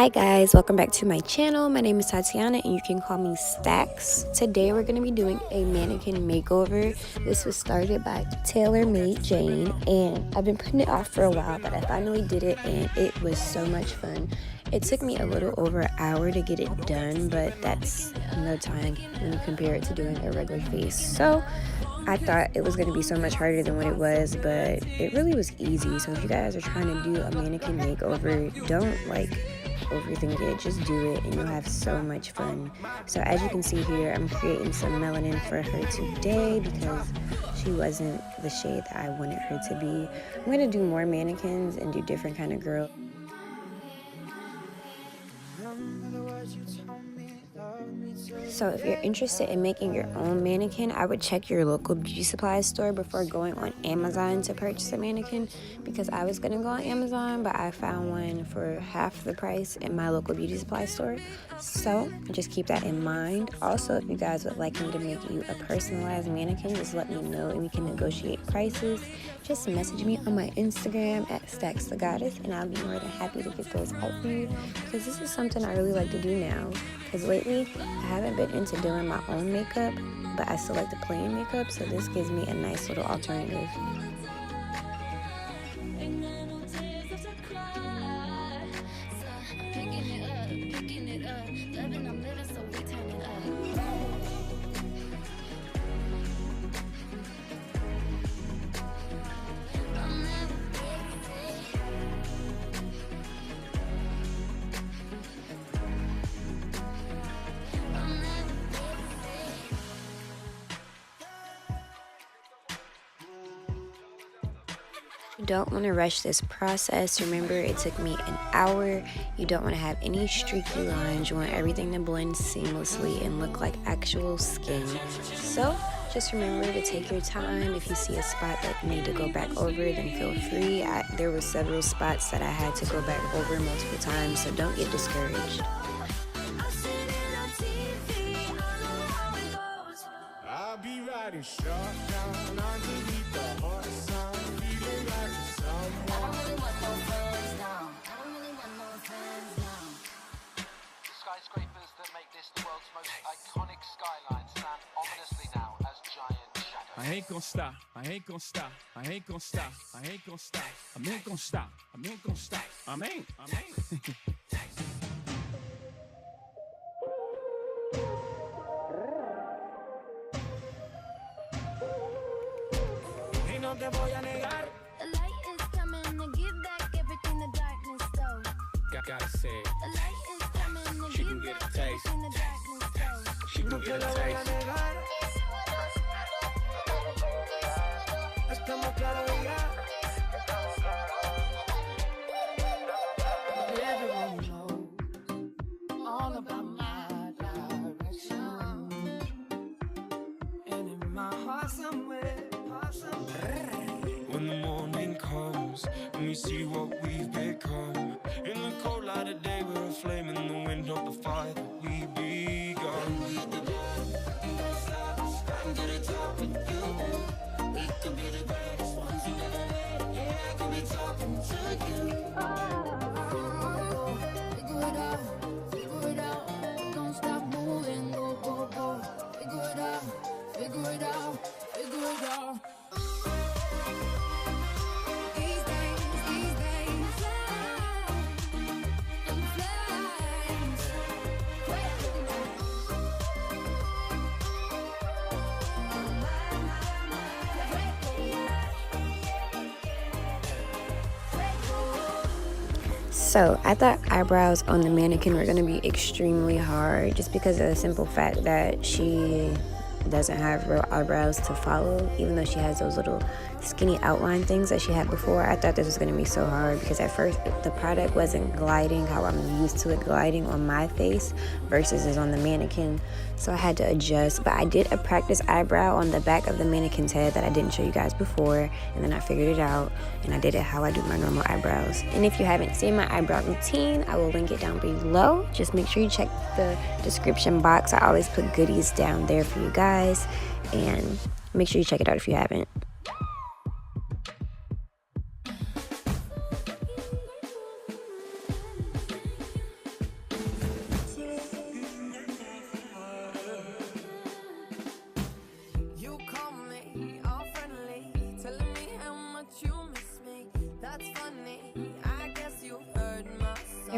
Hi guys, welcome back to my channel. My name is Tatiana and you can call me Stacks. Today we're going to be doing a mannequin makeover. This was started by Tailor Made Jane and I've been putting it off for a while, but I finally did it and it was so much fun. It took me a little over an hour to get it done, but that's no time when you compare it to doing a regular face. So I thought it was going to be so much harder than what it was, but it really was easy. So if you guys are trying to do a mannequin makeover, don't overthink it, just do it and you'll have so much fun. So as you can see here, I'm creating some melanin for her today because she wasn't the shade that I wanted her to be. I'm going to do more mannequins and do different kind of girls. So if you're interested in making your own mannequin, I would check your local beauty supply store before going on Amazon to purchase a mannequin, because I was going to go on Amazon, but I found one for half the price in my local beauty supply store. So just keep that in mind. Also, if you guys would like me to make you a personalized mannequin, just let me know and we can negotiate prices. Just message me on my Instagram at stacksthegoddess and I'll be more than happy to get those out for you, because this is something I really like to do now. Because lately, I haven't been into doing my own makeup, but I still like to play in makeup, so this gives me a nice little alternative. You don't want to rush this process. Remember, it took me an hour. You don't want to have any streaky lines. You want everything to blend seamlessly and look like actual skin. So just remember to take your time. If you see a spot that you need to go back over, then feel free. There were several spots that I had to go back over multiple times, so don't get discouraged. I'll be riding shotgun underneath the hot sun, feeling like a someone. I don't really want no fans now. I don't really want no fans now. The skyscrapers that make this the world's most iconic skyline stand ominously now as giant shadows. I ain't gonna stop, I ain't gonna stop, I ain't gonna stop, I ain't gonna stop, I ain't gonna stop, I ain't gonna stop, I ain't. No te voy a negar. The light is coming to give back everything the darkness stole. Gotta say it. The light is coming to She give can get back a taste. everything the darkness stole. She can get a taste. Estamos claros ya. Everyone knows all about my direction, And in my heart somewhere. When the morning comes and we see what we've become, in the cold light of day we're a flame in the wind of the fire that we begun. I'm to the top with you. We could be the greatest ones who never made it. Yeah, I could be talking to you. figure it out, don't stop moving, go, go, go. Figure it out, figure it out, figure it out. So I thought eyebrows on the mannequin were going to be extremely hard, just because of the simple fact that she doesn't have real eyebrows to follow, even though she has those little skinny outline things that she had before. I thought this was going to be so hard because at first the product wasn't gliding how I'm used to it gliding on my face versus is on the mannequin, so I had to adjust. But I did a practice eyebrow on the back of the mannequin's head that I didn't show you guys before, and then I figured it out and I did it how I do my normal eyebrows. And if you haven't seen my eyebrow routine, I will link it down below. Just make sure you check the description box. I always put goodies down there for you guys, and make sure you check it out if you haven't.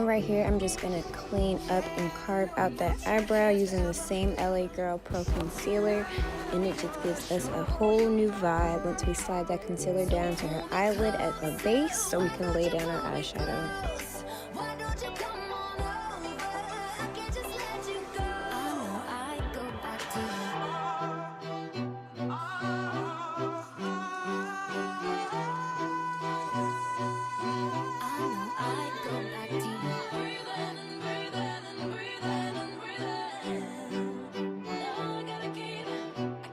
right here, I'm just gonna clean up and carve out that eyebrow using the same LA Girl Pro Concealer, and it just gives us a whole new vibe once we slide that concealer down to her eyelid as a base so we can lay down our eyeshadow. Why don't you come on over? I can't just let you go. I know I'd go back to you. I know I'd go back to you. Breathing and breathing and breathing and breathing. No, I gotta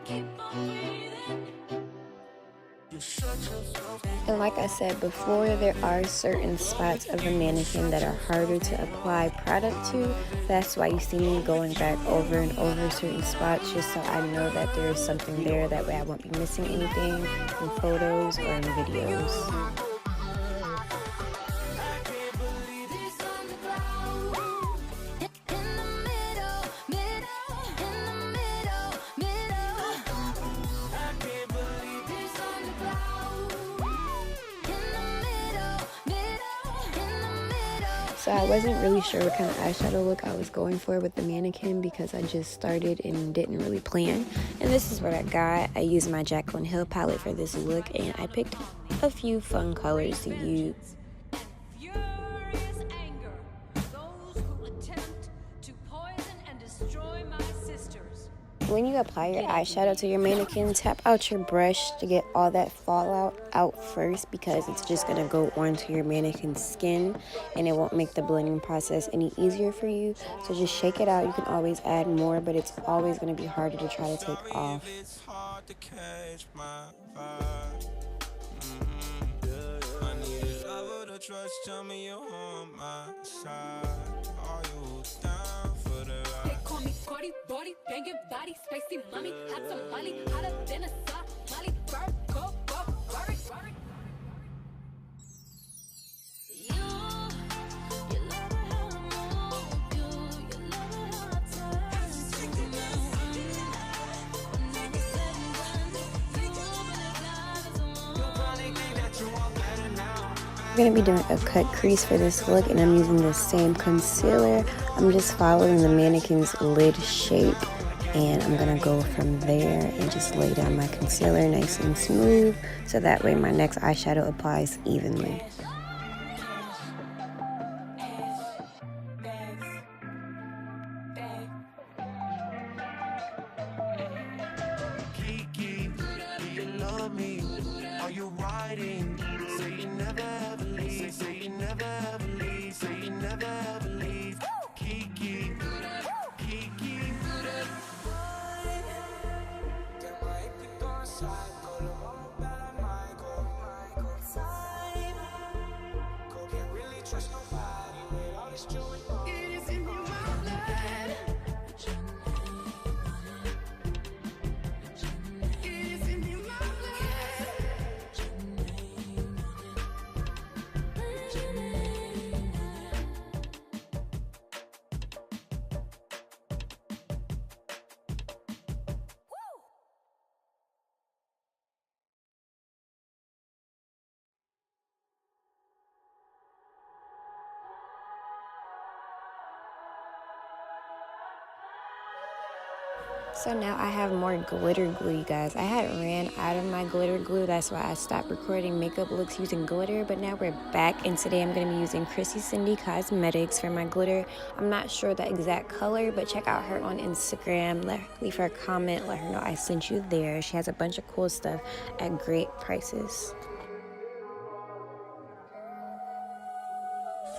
keep on breathing. You shut yourself. And like I said before, there are certain spots of the mannequin that are harder to apply product to. That's why you see me going back over and over certain spots, just so I know that there is something there. That way I won't be missing anything in photos or in videos. So I wasn't really sure what kind of eyeshadow look I was going for with the mannequin because I just started and didn't really plan. And this is what I got. I used my Jaclyn Hill palette for this look, and I picked a few fun colors to use. Furious anger, those who attempt to poison and destroy my sisters. When you apply your eyeshadow to your mannequin, tap out your brush to get all that fallout out first, because it's just going to go onto your mannequin's skin and it won't make the blending process any easier for you. So just shake it out. You can always add more, but it's always going to be harder to try to take off. It's hard to catch my vibe. I need a lover to trust. Tell me you're on my side. Are you down for the ride? They call me Cardi, body, banging body, spicy mommy, hot tamale, hotter than a Somali, bird, go, Rory. You love it how I move you love it how I touch you. Never said and done, you probably think that you are better now. I'm going to be doing a cut crease for this look, and I'm using the same concealer. I'm just following the mannequin's lid shape, and I'm going to go from there and just lay down my concealer nice and smooth so that way my next eyeshadow applies evenly. Kiki, do you love me? Are you riding? Say you never ever leave. Say you never ever leave. Say you never ever leave. Kiki, Kiki. So now I have more glitter glue, you guys. I had ran out of my glitter glue. That's why I stopped recording makeup looks using glitter. But now we're back, and today I'm going to be using Chrissy Cindy Cosmetics for my glitter. I'm not sure the exact color, but check out her on Instagram. Leave her a comment. Let her know I sent you there. She has a bunch of cool stuff at great prices.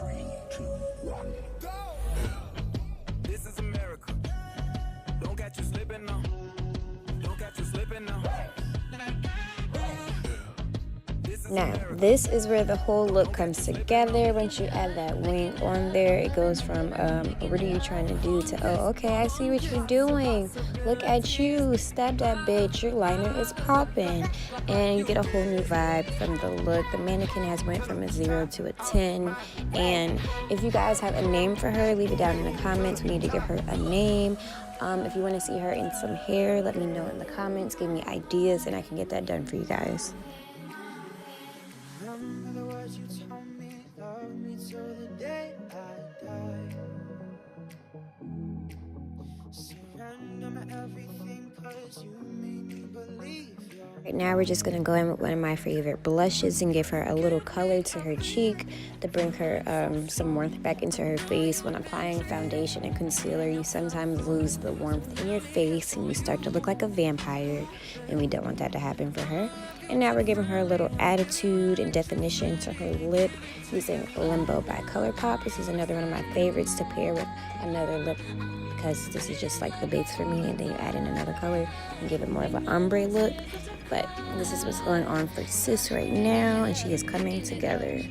3, 2, 1, go! This is America. Don't catch you slipping now. Don't catch you slipping now. Now, this is where the whole look comes together. Once you add that wing on there, it goes from, what are you trying to do, to, oh, okay, I see what you're doing. Look at you. Stab that bitch. Your liner is popping. And you get a whole new vibe from the look. The mannequin has went from a 0 to a 10. And if you guys have a name for her, leave it down in the comments. We need to give her a name. If you want to see her in some hair, let me know in the comments. Give me ideas, and I can get that done for you guys. Remember the words you told me, love me till the day I Right now we're just going to go in with one of my favorite blushes and give her a little color to her cheek to bring her some warmth back into her face. When applying foundation and concealer, you sometimes lose the warmth in your face and you start to look like a vampire, and we don't want that to happen for her. And now we're giving her a little attitude and definition to her lip using Limbo by ColourPop. This is another one of my favorites to pair with another lip, because this is just like the base for me, and then you add in another color and give it more of an ombre look. But this is what's going on for sis right now, and she is coming together.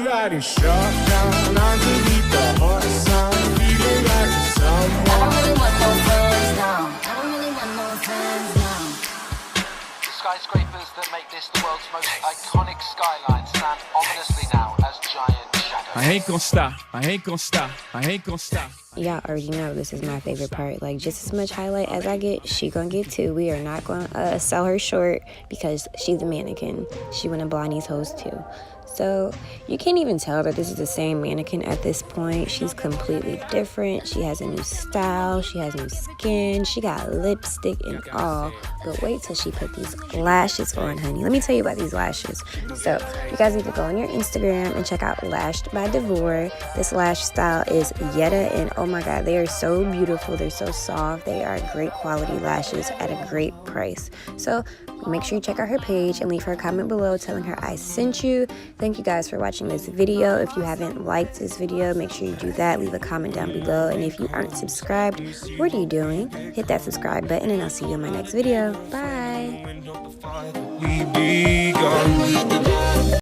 Riding shotgun underneath the hot sun, feeling like a someone. I don't really want no friends now. I don't really want no friends now. The skyscrapers that make this the world's most iconic skyline stand ominously now as giant shadows. I ain't gonna stop, I ain't gonna stop, I ain't gonna stop. Y'all already know this is my favorite part. Like, just as much highlight as I get, she gonna get too. We are not gonna sell her short because she's a mannequin. She one of Blondie's hoes too. So you can't even tell that this is the same mannequin at this point. She's completely different. She has a new style. She has new skin. She got lipstick and all. But wait till she put these lashes on, honey. Let me tell you about these lashes. So you guys need to go on your Instagram and check out Lashed by Devore. This lash style is Yetta, and oh my god, they are so beautiful. They're so soft. They are great quality lashes at a great price. So make sure you check out her page and leave her a comment below telling her I sent you. Thank you guys for watching this video. If you haven't liked this video, make sure you do that. Leave a comment down below. And if you aren't subscribed, what are you doing? Hit that subscribe button, and I'll see you in my next video. Bye. We begun.